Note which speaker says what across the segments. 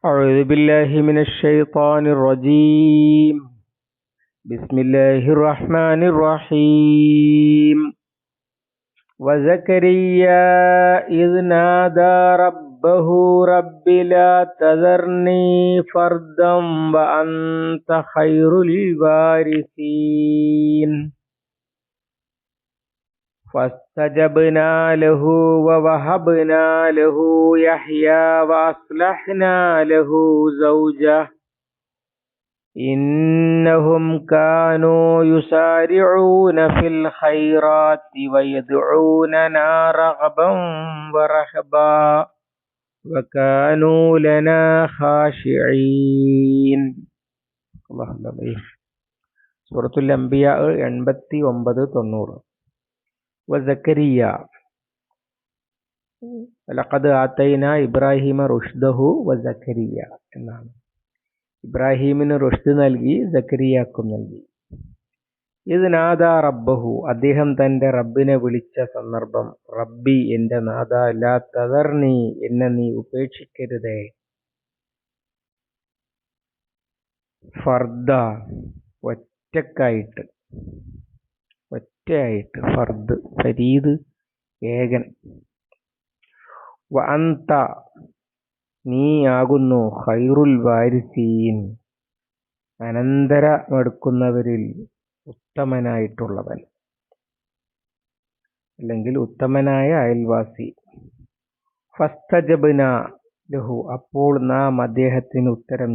Speaker 1: أعوذ بالله من الشيطان الرجيم. بسم الله الرحمن الرحيم. وزكريا إذ نادى ربه رب لا تذرني فردا وأنت خير الوارثين. فاستجبنا له ووهبنا له يحيى وأصلحنا له زوجه إنهم كانوا يسارعون في الخيرات ويدعوننا رغبا ورهبا وكانوا لنا خاشعين. സൂറത്തുൽ അംബിയാ 89-90. വസക്കരിയ ലഖദ് ആതൈനാ ഇബ്രാഹിമ റുഷ്ദഹു വസക്കരിയ എന്നാണ്. ഇബ്രാഹീമിന് റുഷ്ദ് നൽകി, സക്കരിയാക്കും നൽകി. ഇത് നാദാ റബ്ബഹു, അദ്ദേഹം തന്റെ റബ്ബിനെ വിളിച്ച സന്ദർഭം. റബ്ബി, എന്റെ നാദ, ലാ തദർനി, എന്നെ നീ ഉപേക്ഷിക്കരുതേ. ഫർദ, ഒറ്റയായിട്ട്, ഫർദ്, ഫരീദ്, ഏകൻ. വ അന്ത, നീ ആകുന്നു ഖൈറുൽ വാരിസീൻ, അനന്തരമെടുക്കുന്നവരിൽ ഉത്തമനായിട്ടുള്ളവൻ, അല്ലെങ്കിൽ ഉത്തമനായ അയൽവാസി. ഫസ്തജബ്ന ലഹു, അപ്പോൾ നാം അദ്ദേഹത്തിന് ഉത്തരം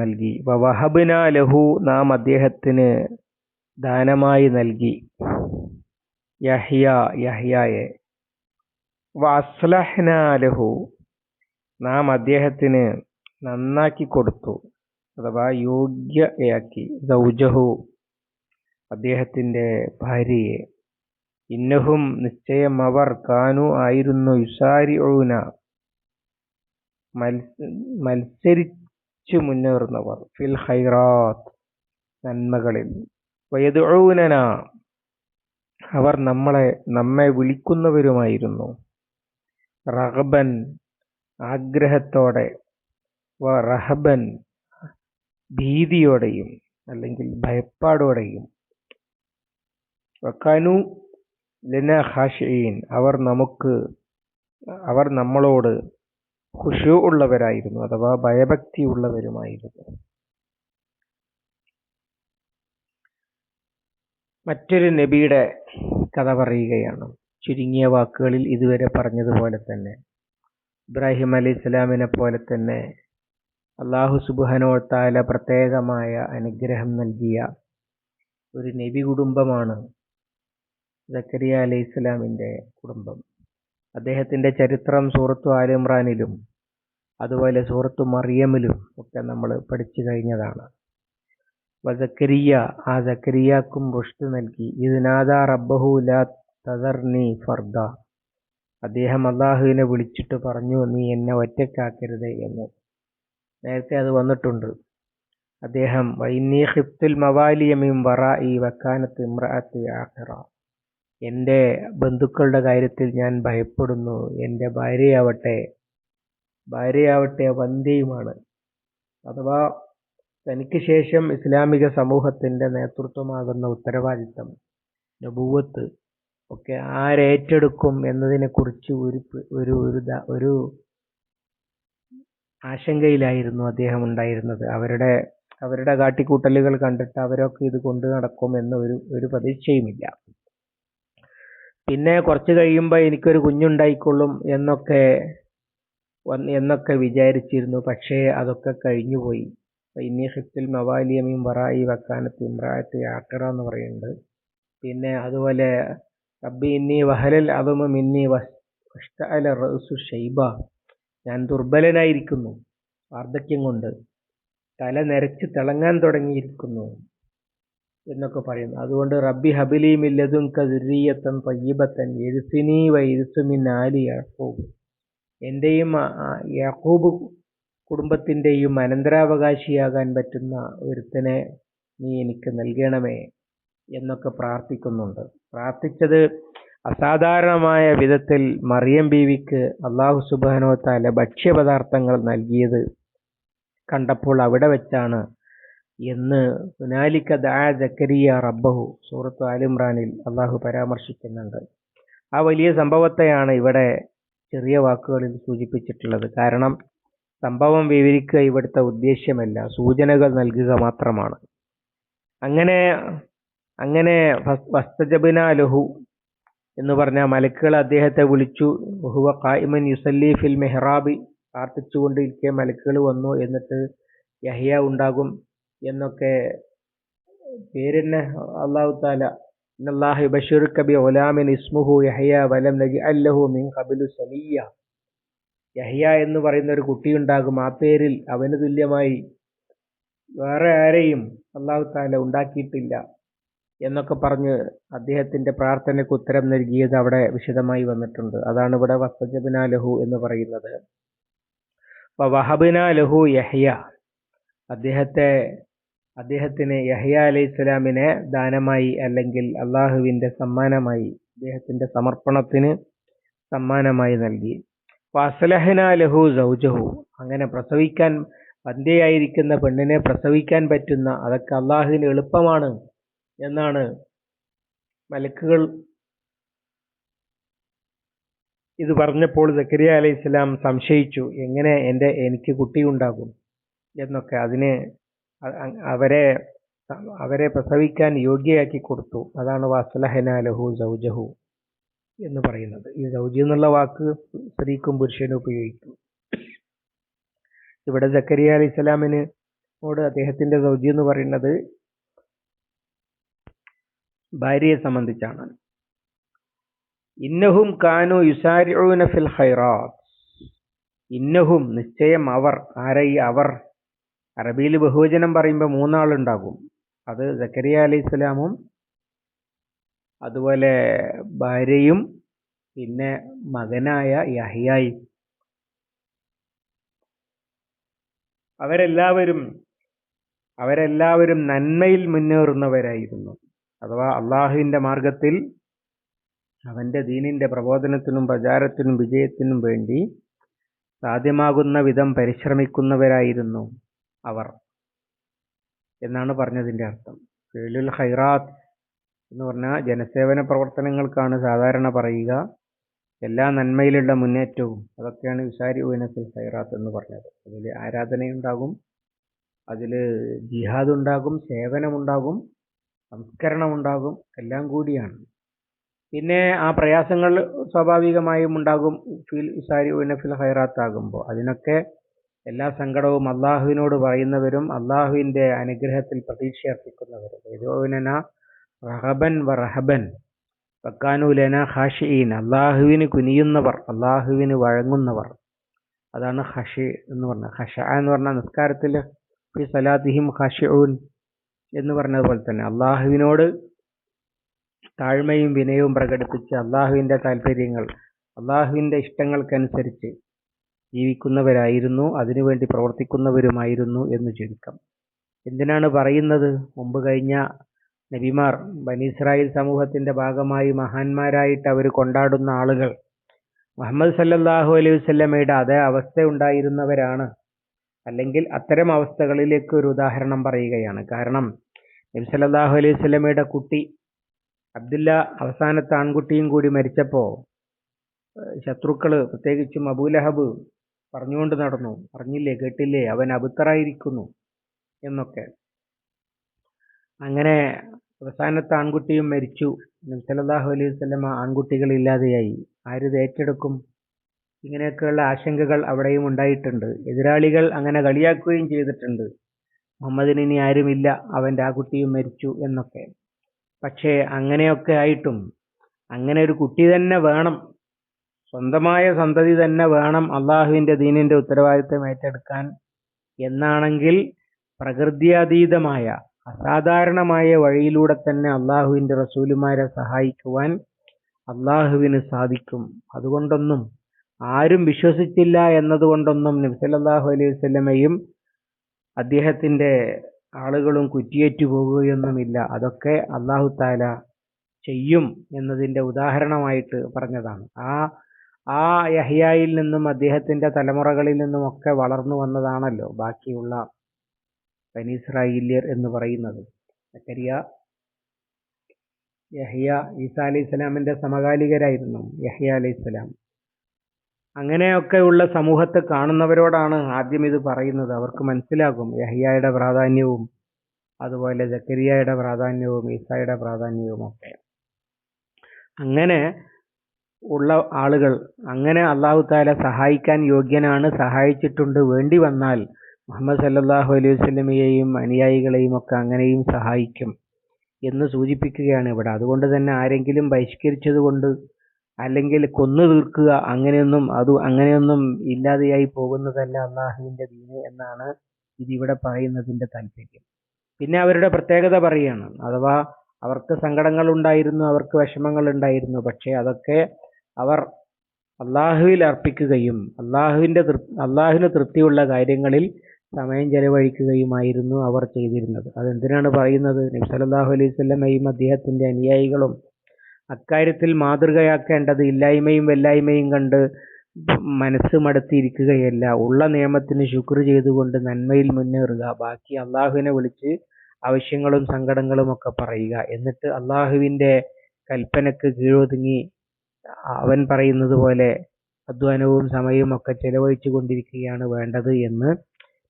Speaker 1: നൽകി. വവഹബ്ന ലഹു, നാം അദ്ദേഹത്തിന് ദാനമായി നൽകി. യഹ്യായെ. വഅസ്ലഹ്നാ ലഹു, നാം അദ്ദേഹത്തിന് നന്നാക്കി കൊടുത്തു, അഥവാ യോഗ്യയാക്കി. സൗജഹു, അദ്ദേഹത്തിന്റെ ഭാര്യയെ. ഇന്നഹും, നിശ്ചയം അവർ, കാനു ആയിരുന്നു, യുസാരിഊന, മത്സരിച്ചു മുന്നേറുന്നവർ, ഫിൽ ഖൈറാത്ത്, നന്മകളിൽ. വയദ്ഊനന, അവർ നമ്മെ വിളിക്കുന്നവരുമായിരുന്നു. റഗബൻ, ആഗ്രഹത്തോടെ. റഹബൻ, ഭീതിയോടെയും അല്ലെങ്കിൽ ഭയപ്പാടോടെയും. വകാനു ലനാ ഖാശിഈൻ, അവർ നമ്മളോട് ഖുശൂ ഉള്ളവരായിരുന്നു, അഥവാ ഭയഭക്തി ഉള്ളവരുമായിരുന്നു. മറ്റൊരു നബിയുടെ കഥ പറയുകയാണ്. ചുരുങ്ങിയ വാക്കുകളിൽ ഇതുവരെ പറഞ്ഞതുപോലെ തന്നെ ഇബ്രാഹിം അലൈഹിസ്സലാമിനെ പോലെ തന്നെ അല്ലാഹു സുബ്ഹാനഹു വ തആല പ്രത്യേകമായ അനുഗ്രഹം നൽകിയ ഒരു നബി കുടുംബമാണ് സക്കരിയ അലൈഹിസ്സലാമിന്റെ കുടുംബം. അദ്ദേഹത്തിന്റെ ചരിത്രം സൂറത്തു ആൽ ഇമ്രാനിലും അതുപോലെ സൂറത്തു മറിയമിലും ഒക്കെ നമ്മൾ പഠിച്ചു കഴിഞ്ഞതാണ്. വസക്കരിയ, ആ സക്കരിയാക്കും റുഷ്ദ് നൽകി. ഇത് നാദാ റബ്ബഹു ലാ തദർനി ഫർദ, അദ്ദേഹം അള്ളാഹുവിനെ വിളിച്ചിട്ട് പറഞ്ഞു, നീ എന്നെ ഒറ്റയ്ക്കാക്കരുത് എന്ന്. നേരത്തെ അത് വന്നിട്ടുണ്ട്. അദ്ദേഹം വഇന്നീ ഖിഫ്തുൽ മവാലിയ മിൻ വറാഇ വകാനത്ത് ഇംറഅത്തി ആഖിറ, എൻ്റെ ബന്ധുക്കളുടെ കാര്യത്തിൽ ഞാൻ ഭയപ്പെടുന്നു, എൻ്റെ ഭാര്യയാവട്ടെ വന്ധ്യയുമാണ്. അഥവാ തനിക്ക് ശേഷം ഇസ്ലാമിക സമൂഹത്തിന്റെ നേതൃത്വമാകുന്ന ഉത്തരവാദിത്തം, നബുവത്ത് ഒക്കെ ആരേറ്റെടുക്കും എന്നതിനെ കുറിച്ച് ഒരു ആശങ്കയിലായിരുന്നു അദ്ദേഹം ഉണ്ടായിരുന്നത്. അവരുടെ കാട്ടിക്കൂട്ടലുകൾ കണ്ടിട്ട് അവരൊക്കെ ഇത് കൊണ്ടു നടക്കും എന്ന ഒരു പ്രതീക്ഷയുമില്ല. പിന്നെ കുറച്ച് കഴിയുമ്പോൾ എനിക്കൊരു കുഞ്ഞുണ്ടായിക്കൊള്ളും എന്നൊക്കെ വിചാരിച്ചിരുന്നു. പക്ഷേ അതൊക്കെ കഴിഞ്ഞുപോയി. ഇന്നീ ഖിഫ്തുൽ മവാലിയ മിൻ വറാഇ വകാനത്ത് ഇംറഅത്തി ആഖിറ എന്ന് പറയുന്നുണ്ട്. പിന്നെ അതുപോലെ റബ്ബി ഇന്നി വഹലൽ അദമു മിന്നി വഷ്തഅല റഅസു ശൈബ, ഞാൻ ദുർബലനായിരിക്കുന്നു വാർദ്ധക്യം കൊണ്ട്, തല നരച്ച് തിളങ്ങാൻ തുടങ്ങിയിരിക്കുന്നു എന്നൊക്കെ പറയുന്നു. അതുകൊണ്ട് റബ്ബി ഹബിലി മിൻ ലദുൻക ദുർരിയത്തൻ തയ്യിബത്തൻ യരിസുനി വയരിസു മിൻ ആലി യഅഖൂബ്, എന്റെയും യാക്കൂബ് കുടുംബത്തിന്റെയും അനന്തരാവകാശിയാകാൻ പറ്റുന്ന ഒരുത്തനെ നീ എനിക്ക് നൽകണമേ എന്നൊക്കെ പ്രാർത്ഥിക്കുന്നുണ്ട്. പ്രാർത്ഥിച്ചത് അസാധാരണമായ വിധത്തിൽ മറിയം ബീവിക്ക് അല്ലാഹു സുബ്ഹാനഹു വ തആല ഭക്ഷ്യപദാർത്ഥങ്ങൾ നൽകിയത് കണ്ടപ്പോൾ അവിടെ വെച്ചാണ് എന്ന് ഹുനാലിക ദഅ സക്കരിയ റബ്ബഹു സൂറത്ത് ആൽ ഇംറാനിൽ അല്ലാഹു പരാമർശിക്കുന്നുണ്ട്. ആ വലിയ സംഭവത്തെയാണ് ഇവിടെ ചെറിയ വാക്കുകളിൽ സൂചിപ്പിച്ചിട്ടുള്ളത്. കാരണം സംഭവം വിവരിക്കുക ഇവിടുത്തെ ഉദ്ദേശ്യമല്ല, സൂചനകൾ നൽകുക മാത്രമാണ്. അങ്ങനെ അങ്ങനെ ഫസ്തജബ്നാ ലഹു എന്ന് പറഞ്ഞ മലക്കുകൾ അദ്ദേഹത്തെ വിളിച്ചു. വഹുവ ഖായിമൻ യുസല്ലി ഫിൽ മിഹ്റാബി, പ്രാർത്ഥിച്ചുകൊണ്ടിരിക്കെ മലക്കുകൾ വന്നു. എന്നിട്ട് യഹ്യ ഉണ്ടാകും എന്നൊക്കെ പേരിന് അല്ലാഹു തആല ഇന്നല്ലാഹ യുബശ്ശിറുക ബിഗുലാമിൻ ഇസ്മുഹു യഹ്യ വലം നജ്അൽ ലഹു മിൻ ഖബ്ലു സമീയ. യഹ്യ എന്ന് പറയുന്ന ഒരു കുട്ടിയുണ്ടാകും, ആ പേരിൽ അവന് തുല്യമായി വേറെ ആരെയും അല്ലാഹു തആല ഉണ്ടാക്കിയിട്ടില്ല എന്നൊക്കെ പറഞ്ഞ് അദ്ദേഹത്തിന്റെ പ്രാർത്ഥനയ്ക്ക് ഉത്തരം നൽകിയത് അവിടെ വിശദമായി വന്നിട്ടുണ്ട്. അതാണ് ഇവിടെ വസ്തജബ്നാ ലഹു എന്ന് പറയുന്നത്. വഹബ്നാ ലഹു യഹ്യ, അദ്ദേഹത്തിന് യഹ്യ അലൈഹിസ്സലാമിനെ ദാനമായി അല്ലെങ്കിൽ അള്ളാഹുവിന്റെ സമ്മാനമായി, അദ്ദേഹത്തിന്റെ സമർപ്പണത്തിന് സമ്മാനമായി നൽകി. വഅസ്ലഹ്നാ ലഹു സൗജഹു, അങ്ങനെ പ്രസവിക്കാൻ വന്ധ്യയായിരിക്കുന്ന പെണ്ണിനെ പ്രസവിക്കാൻ പറ്റുന്ന അതൊക്കെ അള്ളാഹുവിന് എളുപ്പമാണ് എന്നാണ് മലക്കുകൾ ഇത് പറഞ്ഞപ്പോൾ സക്കരിയ അലൈഹിസ്സലാം സംശയിച്ചു, എങ്ങനെ എനിക്ക് കുട്ടിയുണ്ടാകും എന്നൊക്കെ. അതിന് അവരെ പ്രസവിക്കാൻ യോഗ്യയാക്കി കൊടുത്തു. അതാണ് വഅസ്ലഹ്നാ ലഹു സൗജഹു എന്ന് പറയുന്നത്. ഈ സൗജ് എന്നുള്ള വാക്ക് സ്ത്രീക്കും പുരുഷനും ഉപയോഗിക്കും. ഇവിടെ സക്കരിയ അലൈഹിസ്സലാമിനോട് അദ്ദേഹത്തിന്റെ സൗജ് എന്ന് പറയുന്നത് ഭാര്യയെ സംബന്ധിച്ചാണ്. ഇന്നഹും കാനു യുസാരിഊന ഫിൽ ഖൈറാത്ത്, ഇന്നഹും നിശ്ചയം അവർ, ആരായി അവർ? അറബിയിൽ ബഹുവചനം പറയുമ്പോൾ മൂന്നാളുണ്ടാകും. അത് സക്കരിയ അലൈഹിസ്സലാമും അതുപോലെ ഭാര്യയും പിന്നെ മകനായ യഹ്യായും. അവരെല്ലാവരും നന്മയിൽ മുന്നേറുന്നവരായിരുന്നു. അഥവാ അള്ളാഹുവിന്റെ മാർഗത്തിൽ അവന്റെ ദീനിന്റെ പ്രബോധനത്തിനും പ്രചാരത്തിനും വിജയത്തിനും വേണ്ടി സാധ്യമാകുന്ന വിധം പരിശ്രമിക്കുന്നവരായിരുന്നു അവർ എന്നാണ് പറഞ്ഞതിന്റെ അർത്ഥം. ഫിഅലുൽ ഖൈറാത്ത് എന്ന് പറഞ്ഞാൽ ജനസേവന പ്രവർത്തനങ്ങൾക്കാണ് സാധാരണ പറയുക. എല്ലാ നന്മയിലുള്ള മുന്നേറ്റവും അതൊക്കെയാണ് യുസാരിഊന ഫിൽ ഖൈറാത്ത് എന്ന് പറഞ്ഞത്. അതിൽ ആരാധനയുണ്ടാകും, അതിൽ ജിഹാദ് ഉണ്ടാകും, സേവനമുണ്ടാകും, സംസ്കരണം ഉണ്ടാകും, എല്ലാം കൂടിയാണ്. പിന്നെ ആ പ്രയാസങ്ങൾ സ്വാഭാവികമായും ഉണ്ടാകും യുസാരിഊന ഫിൽ ഖൈറാത്ത് ആകുമ്പോൾ. അതിനൊക്കെ എല്ലാ സങ്കടവും അള്ളാഹുവിനോട് പറയുന്നവരും അള്ളാഹുവിന്റെ അനുഗ്രഹത്തിൽ പ്രതീക്ഷ അർപ്പിക്കുന്നവരും. യദഊനനാ റഹബൻ വറഹബൻ വകാനൂ ലനാ ഖാശിഈൻ, അള്ളാഹുവിന് കുനിയുന്നവർ, അള്ളാഹുവിന് വഴങ്ങുന്നവർ. അതാണ് ഖശി എന്ന് പറഞ്ഞത്. ഖശഅ എന്ന് പറഞ്ഞാൽ നിസ്കാരത്തിൽ ഫി സലാത്തിഹിം ഖാശിഊൻ എന്ന് പറഞ്ഞതുപോലെ തന്നെ അള്ളാഹുവിനോട് താഴ്മയും വിനയവും പ്രകടിപ്പിച്ച് അള്ളാഹുവിന്റെ താല്പര്യങ്ങൾ, അള്ളാഹുവിന്റെ ഇഷ്ടങ്ങൾക്കനുസരിച്ച് ജീവിക്കുന്നവരായിരുന്നു, അതിനുവേണ്ടി പ്രവർത്തിക്കുന്നവരുമായിരുന്നു എന്ന് ചുരുക്കം. എന്തിനാണ് പറയുന്നത്? മുമ്പ് കഴിഞ്ഞ നബിമാർ, ബനി ഇസ്രായേൽ സമൂഹത്തിന്റെ ഭാഗമായി മഹാന്മാരായിട്ട് അവർ കൊണ്ടാടുന്ന ആളുകൾ മുഹമ്മദ് സല്ലല്ലാഹു അലൈഹി വസല്ലമയുടെ അതേ അവസ്ഥ ഉണ്ടായിരുന്നവരാണ്. അല്ലെങ്കിൽ അത്തരം അവസ്ഥകളിലേക്ക് ഒരു ഉദാഹരണം പറയുകയാണ്. കാരണം നബി സല്ലല്ലാഹു അലൈഹി വസല്ലമയുടെ കുട്ടി അബ്ദുല്ല, അവസാനത്തെ ആൺകുട്ടിയും കൂടി മരിച്ചപ്പോ ശത്രുക്കള്, പ്രത്യേകിച്ചും അബൂലഹബ് പറഞ്ഞുകൊണ്ട് നടന്നു, അറിഞ്ഞില്ലേ കേട്ടില്ലേ അവൻ അബുത്തറായിരിക്കുന്നു എന്നൊക്കെ. അങ്ങനെ അവസാനത്തെ ആൺകുട്ടിയും മരിച്ചു. നബി സല്ലല്ലാഹു അലൈഹി വസല്ലമ ആൺകുട്ടികൾ ഇല്ലാതെയായി. ആരിത് ഏറ്റെടുക്കും? ഇങ്ങനെയൊക്കെയുള്ള ആശങ്കകൾ അവിടെയും ഉണ്ടായിട്ടുണ്ട്. എതിരാളികൾ അങ്ങനെ കളിയാക്കുകയും ചെയ്തിട്ടുണ്ട്, മുഹമ്മദിന് ഇനി ആരുമില്ല, അവന്റെ ആ കുട്ടിയും മരിച്ചു എന്നൊക്കെ. പക്ഷേ അങ്ങനെയൊക്കെ ആയിട്ടും അങ്ങനെ ഒരു കുട്ടി തന്നെ വേണം, സ്വന്തമായ സന്തതി തന്നെ വേണം അള്ളാഹുവിന്റെ ദീനിന്റെ ഉത്തരവാദിത്തം ഏറ്റെടുക്കാൻ എന്നാണെങ്കിൽ പ്രകൃത്യാതീതമായ അസാധാരണമായ വഴിയിലൂടെ തന്നെ അള്ളാഹുവിന്റെ റസൂലുമാരെ സഹായിക്കുവാൻ അള്ളാഹുവിന് സാധിക്കും. അതുകൊണ്ടൊന്നും ആരും വിശ്വസിച്ചില്ല എന്നതുകൊണ്ടൊന്നും നബി സല്ലല്ലാഹു അലൈഹി വസല്ലമയും അദ്ദേഹത്തിന്റെ ആളുകളും കുറ്റിയേറ്റു പോകുകയൊന്നുമില്ല. അതൊക്കെ അല്ലാഹു തആല ചെയ്യും എന്നതിൻ്റെ ഉദാഹരണമായിട്ട് പറഞ്ഞതാണ്. ആ യഹ്യായിൽ നിന്നും അദ്ദേഹത്തിൻ്റെ തലമുറകളിൽ നിന്നുമൊക്കെ വളർന്നു വന്നതാണല്ലോ ബാക്കിയുള്ള ബനി ഇസ്രായേല്യർ എന്ന് പറയുന്നത്. സക്കരിയ, യഹ്യ, ഈസാ അലൈഹി സ്വലാമിൻ്റെ സമകാലികരായിരുന്നു യഹ്യ അലൈഹി സ്വലാം. അങ്ങനെയൊക്കെയുള്ള സമൂഹത്തെ കാണുന്നവരോടാണ് ആദ്യം ഇത് പറയുന്നത്. അവർക്ക് മനസ്സിലാകും യഹ്യയുടെ പ്രാധാന്യവും അതുപോലെ സക്കരിയയുടെ പ്രാധാന്യവും ഈസായുടെ പ്രാധാന്യവും ഒക്കെ. അങ്ങനെ ഉള്ള ആളുകൾ, അങ്ങനെ അള്ളാഹു താല സഹായിക്കാൻ യോഗ്യനാണ്, സഹായിച്ചിട്ടുണ്ട്, വേണ്ടി വന്നാൽ മുഹമ്മദ് സല്ലല്ലാഹു അലൈഹി വസല്ലമയെയും അനുയായികളെയും ഒക്കെ അങ്ങനെയും സഹായിക്കും എന്ന് സൂചിപ്പിക്കുകയാണ് ഇവിടെ. അതുകൊണ്ട് തന്നെ ആരെങ്കിലും ബഹിഷ്കരിച്ചത് കൊണ്ട് അല്ലെങ്കിൽ കൊന്നു തീർക്കുക അങ്ങനെയൊന്നും ഇല്ലാതെയായി പോകുന്നതല്ല അള്ളാഹുവിൻ്റെ ദീന് എന്നാണ് ഇതിവിടെ പറയുന്നതിൻ്റെ താല്പര്യം. പിന്നെ അവരുടെ പ്രത്യേകത പറയുകയാണ്. അഥവാ അവർക്ക് സങ്കടങ്ങൾ ഉണ്ടായിരുന്നു, അവർക്ക് വിഷമങ്ങൾ ഉണ്ടായിരുന്നു, പക്ഷേ അതൊക്കെ അവർ അള്ളാഹുവിൽ അർപ്പിക്കുകയും അള്ളാഹുവിന് തൃപ്തിയുള്ള കാര്യങ്ങളിൽ സമയം ചെലവഴിക്കുകയുമായിരുന്നു അവർ ചെയ്തിരുന്നത്. അതെന്തിനാണ് പറയുന്നത്? നബി സല്ലല്ലാഹു അലൈഹി വസല്ലമയും അദ്ദേഹത്തിൻ്റെ അനുയായികളും അക്കാര്യത്തിൽ മാതൃകയാക്കേണ്ടത് ഇല്ലായ്മയും വല്ലായ്മയും കണ്ട് മനസ്സ് മടുത്തിരിക്കുകയല്ല, ഉള്ള നിയമത്തിന് ശുക്ർ ചെയ്തുകൊണ്ട് നന്മയിൽ മുന്നേറുക, ബാക്കി അള്ളാഹുവിനെ വിളിച്ച് ആവശ്യങ്ങളും സങ്കടങ്ങളും ഒക്കെ പറയുക, എന്നിട്ട് അള്ളാഹുവിൻ്റെ കൽപ്പനക്ക് കീഴൊതുങ്ങി അവൻ പറയുന്നത് പോലെ അധ്വാനവും സമയവും ഒക്കെ ചെലവഴിച്ചു കൊണ്ടിരിക്കുകയാണ് വേണ്ടത് എന്ന്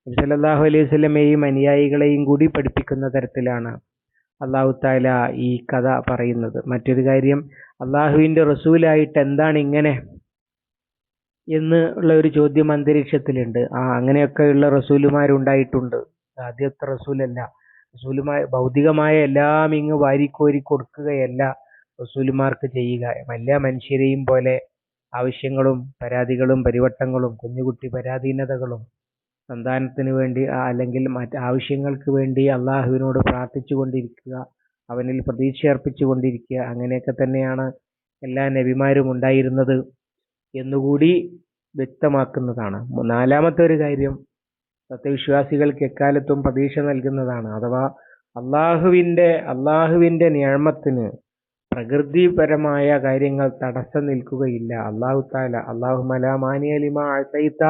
Speaker 1: നബി സല്ലല്ലാഹു അലൈഹി വസല്ലമയെയും അനുയായികളെയും കൂടി പഠിപ്പിക്കുന്ന തരത്തിലാണ് അള്ളാഹു താല ഈ കഥ പറയുന്നത്. മറ്റൊരു കാര്യം, അള്ളാഹുവിൻ്റെ റസൂലായിട്ട് എന്താണ് ഇങ്ങനെ എന്ന് ഉള്ള ഒരു ചോദ്യം അന്തരീക്ഷത്തിലുണ്ട്. അങ്ങനെയൊക്കെയുള്ള റസൂലുമാരുണ്ടായിട്ടുണ്ട്. ആദ്യത്തെ റസൂലല്ല. ഭൗതികമായ എല്ലാം ഇങ്ങ് വാരിക്കോരി കൊടുക്കുകയല്ല റസൂലുമാർക്ക് ചെയ്യുക. എല്ലാ മനുഷ്യരെയും പോലെ ആവശ്യങ്ങളും പരാതികളും പരിവട്ടങ്ങളും കുഞ്ഞുകുട്ടി പരാധീനതകളും സന്താനത്തിന് വേണ്ടി അല്ലെങ്കിൽ മറ്റ് ആവശ്യങ്ങൾക്ക് വേണ്ടി അള്ളാഹുവിനോട് പ്രാർത്ഥിച്ചു കൊണ്ടിരിക്കുക, അവനിൽ പ്രതീക്ഷ അർപ്പിച്ചു കൊണ്ടിരിക്കുക, അങ്ങനെയൊക്കെ തന്നെയാണ് എല്ലാ നബിമാരും ഉണ്ടായിരുന്നത് എന്നുകൂടി വ്യക്തമാക്കുന്നതാണ്. നാലാമത്തെ ഒരു കാര്യം, സത്യവിശ്വാസികൾക്ക് എക്കാലത്തും പ്രതീക്ഷ നൽകുന്നതാണ്. അഥവാ അള്ളാഹുവിൻ്റെ നിഅമത്തിന് പ്രകൃതിപരമായ കാര്യങ്ങൾ തടസ്സം നിൽക്കുകയില്ല. അല്ലാഹു തആല അല്ലാഹുമ്മ ലാ മാനിയ ലിമാ അഅതൈത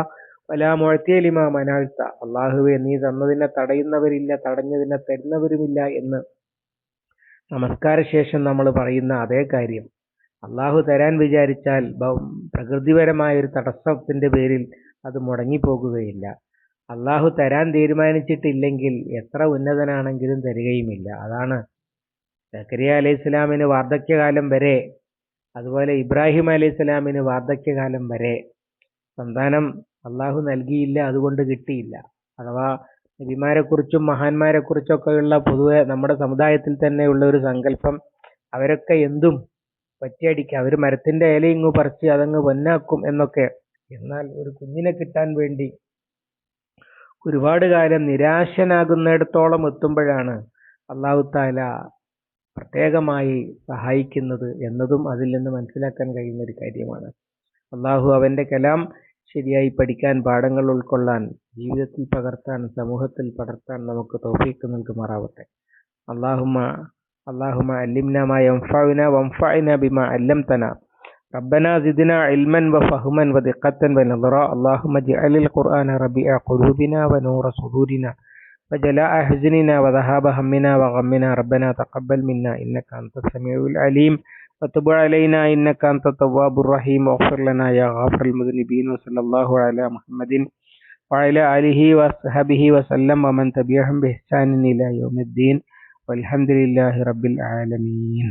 Speaker 1: വലാ മുഅതിയ ലിമാ മനഅത, അല്ലാഹുവേ നീ തന്നതിനെ തടയുന്നവരില്ല, തടഞ്ഞതിനെ തരുന്നവരുമില്ല എന്ന് നമസ്കാര ശേഷം നമ്മൾ പറയുന്ന അതേ കാര്യം അള്ളാഹു തരാൻ വിചാരിച്ചാൽ പ്രകൃതിപരമായ ഒരു തടസ്സത്തിന്റെ പേരിൽ അത് മുടങ്ങിപ്പോകുകയില്ല. അള്ളാഹു തരാൻ തീരുമാനിച്ചിട്ടില്ലെങ്കിൽ എത്ര ഉന്നതനാണെങ്കിലും തരികയുമില്ല. അതാണ് സക്കരിയ അലൈഹി സ്വലാമിന് വാർദ്ധക്യകാലം വരെ, അതുപോലെ ഇബ്രാഹിം അലൈഹി സ്വലാമിന് വാർദ്ധക്യകാലം വരെ സന്താനം അള്ളാഹു നൽകിയില്ല, അതുകൊണ്ട് കിട്ടിയില്ല. അഥവാ നബിമാരെക്കുറിച്ചും മഹാന്മാരെക്കുറിച്ചൊക്കെയുള്ള പൊതുവെ നമ്മുടെ സമുദായത്തിൽ തന്നെയുള്ള ഒരു സങ്കല്പം, അവരൊക്കെ എന്തും പറ്റിയടിക്കുക, അവർ മരത്തിന്റെ ഇല ഇങ്ങ് പറിച്ച് അതങ്ങ് പൊന്നാക്കും എന്നൊക്കെ. എന്നാൽ ഒരു കുഞ്ഞിനെ കിട്ടാൻ വേണ്ടി ഒരുപാട് കാലം നിരാശനാകുന്നിടത്തോളം എത്തുമ്പോഴാണ് അള്ളാഹു താല പ്രത്യേകമായി സഹായിക്കുന്നത് എന്നതും അതിൽ നിന്ന് മനസ്സിലാക്കാൻ കഴിയുന്ന ഒരു കാര്യമാണ്. അള്ളാഹു അവന്റെ കലാം ശരിയായി പഠിക്കാൻ, പാഠങ്ങൾ ഉൾക്കൊള്ളാൻ, ജീവിതത്തിൽ പകർത്താൻ, സമൂഹത്തിൽ പടർത്താൻ നമുക്ക് തൗഫീഖ് നൽകുമാറാവട്ടെ. اللهم علمنا ما ينفعنا وانفعنا بما علمتنا. ربنا زدنا علما وفهما ودقة ونظرا. اللهم اجعل القرآن ربيع قلوبنا ونور صدورنا وجلاء حزننا وذهاب همنا وغمنا. ربنا تقبل منا إنك أنت السميع العليم وتب علينا إنك أنت التواب الرحيم واغفر لنا يا غافر المذنبين. وصلى الله على محمد وعلى آله وصحبه وسلم ومن تبعهم بإحسان إلى يوم الدين والحمد لله رب العالمين.